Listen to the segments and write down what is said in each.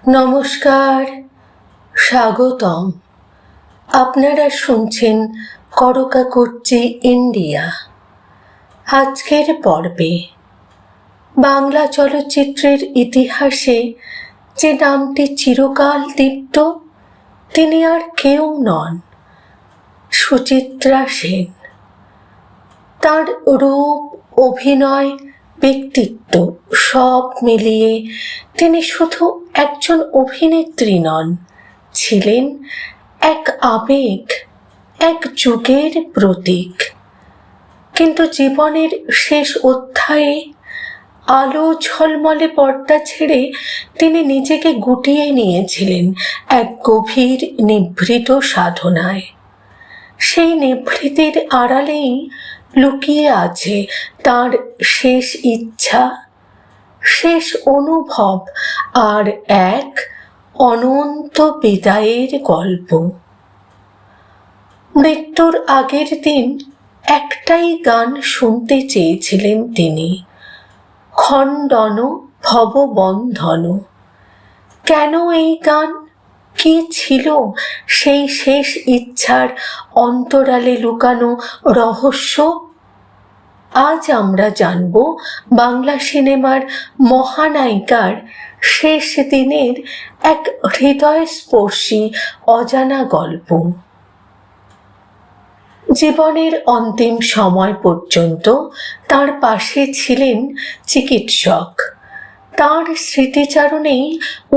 নমস্কার, স্বাগতম। আপনারা শুনছেন করকাকর্চি ইন্ডিয়া। আজকের পর্বে বাংলা চলচ্চিত্রের ইতিহাসে যে নামটি চিরকাল দীপ্ত, তিনি আর কেউ নন, সুচিত্রা সেন। তার রূপ, অভিনয়, ব্যক্তিত্ব সব মিলিয়ে তিনি শুধু একজন অভিনেত্রী নন, ছিলেন এক আবেগ, এক যুগের প্রতীক। কিন্তু জীবনের শেষ অধ্যায়ে আলো ঝলমলে পর্দা ছেড়ে তিনি নিজেকে গুটিয়ে নিয়েছিলেন এক গভীর নিভৃত সাধনায়। সেই নিভৃতির আড়ালেই লুকিয়ে আছে তার শেষ ইচ্ছা, শেষ অনুভব আর এক অনন্ত বিদায়ের গল্প। মৃত্যুর আগের দিন একটাই গান শুনতে চেয়েছিলেন তিনি, খণ্ডন ভববন্ধন। কেন এই গান? কি ছিল সেই শেষ ইচ্ছার অন্তরালে লুকানো রহস্য? আজ আমরা জানব বাংলা সিনেমার মহানায়িকার শেষ দিনের এক হৃদয়স্পর্শী অজানা গল্প। জীবনের অন্তিম সময় পর্যন্ত তার পাশে ছিলেন চিকিৎসক। তার স্মৃতিচারণেই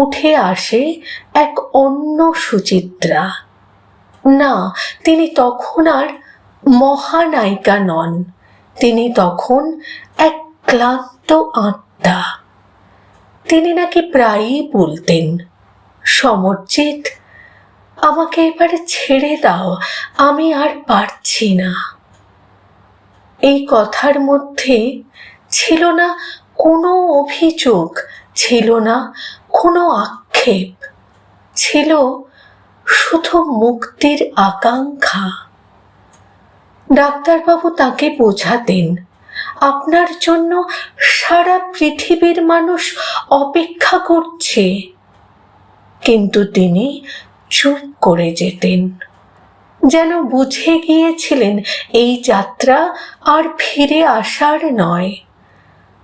উঠে আসে এক অন্য সুচিত্রা। না, তিনি তখন আর মহানায়িকা নন, তিনি তখন এক ক্লান্ত আত্মা। তিনি নাকি প্রায়ই বলতেন, সমরজিৎ, আমাকে এবারে ছেড়ে দাও, আমি আর পারছি না। এই কথার মধ্যে ছিল না কোনো অভিযোগ, ছিল না কোনো আক্ষেপ, ছিল শুধু মুক্তির আকাঙ্ক্ষা। ডাক্তারবাবু তাকে বোঝাতেন, আপনার জন্য সারা পৃথিবীর মানুষ অপেক্ষা করছে, কিন্তু তিনি চুপ করে যেতেন, যেন বুঝে গিয়েছিলেন এই যাত্রা আর ফিরে আসার নয়।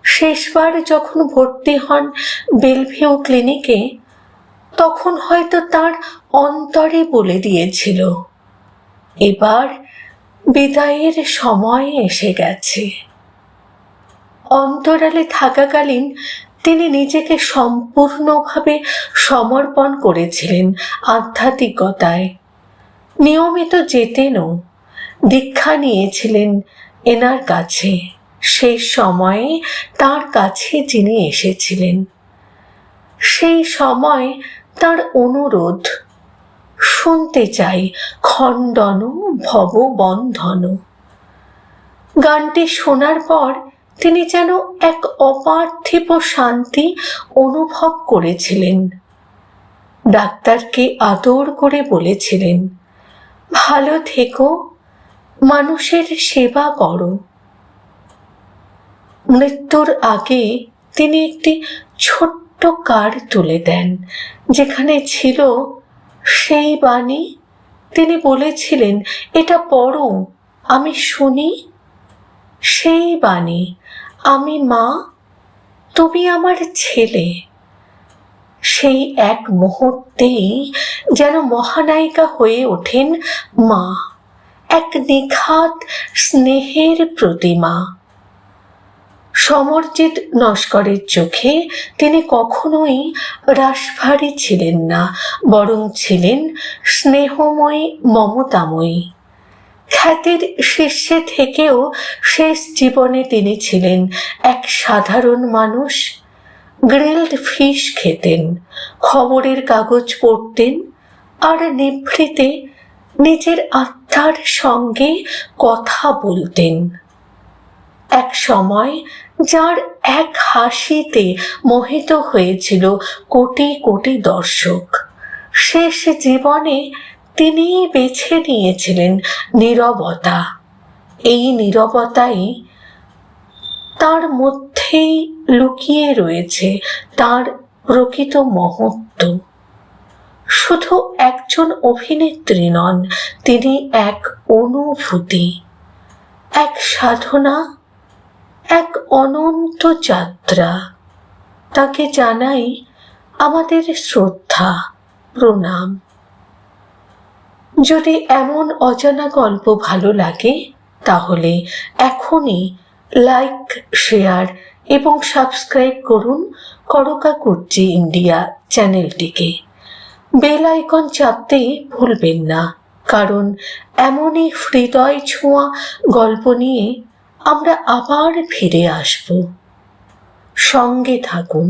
শেষবার যখন ভর্তি হন বেলভিউ ক্লিনিকে, তখন হয়তো তার অন্তরে বলে দিয়েছিল, এবার বিদায়ের সময় এসে গেছে। অন্তরালে থাকাকালীন তিনি নিজেকে সম্পূর্ণভাবে সমর্পণ করেছিলেন আধ্যাত্মিকতায়। নিয়মিত যেতেনও, দীক্ষা নিয়েছিলেন এনার কাছে। সেই সময়ে তার কাছে যিনি এসেছিলেন, সেই সময় তার অনুরোধ, শুনতে চাই খণ্ডন ভববন্ধন। গানটি শোনার পর তিনি যেন এক অপার্থিব শান্তি অনুভব করেছিলেন। ডাক্তারকে আদর করে বলেছিলেন, ভালো থেকো, মানুষের সেবা করো। মৃত্যুর আগে তিনি একটি ছোট্ট কার্ড তুলে দেন, যেখানে ছিল সেই বাণী। তিনি বলেছিলেন, এটা পড়ো, আমি শুনি। সেই বাণী, আমি মা, তুমি আমার ছেলে। সেই এক মুহূর্তেই যেন মহানায়িকা হয়ে ওঠেন মা, এক নিখাত স্নেহের প্রতিমা। সমরজিৎ নস্করের চোখে তিনি কখনোই রাশভারী ছিলেন না, বরং ছিলেন স্নেহময়ী, মমতাময়ী। খ্যাতির শীর্ষে থেকেও শেষ জীবনে তিনি ছিলেন এক সাধারণ মানুষ। গ্রিলড ফিশ খেতেন, খবরের কাগজ পড়তেন, আর নিভৃতে নিজের আত্মার সঙ্গে কথা বলতেন। এক সময় যার এক হাসিতে মোহিত হয়েছিল কোটি কোটি দর্শক, শেষ জীবনে তিনি বেছে নিয়েছিলেন নীরবতা। এই নীরবতাই তার মধ্যেই লুকিয়ে রয়েছে তার প্রকৃত মহত্ব। শুধু একজন অভিনেত্রী নন, তিনি এক অনুভূতি, এক সাধনা, এক অনন্ত যাত্রা। তাকে জানাই আমাদের শ্রদ্ধা, প্রণাম। যদি এমন অজানা গল্প ভালো লাগে তাহলে এখনই লাইক, শেয়ার এবং সাবস্ক্রাইব করুন করকাকুর্চি ইন্ডিয়া চ্যানেলটিকে। বেল আইকন চাপতে ভুলবেন না, কারণ এমনই হৃদয় ছোঁয়া গল্প নিয়ে আমরা আবার ফিরে আসব। সঙ্গে থাকুন।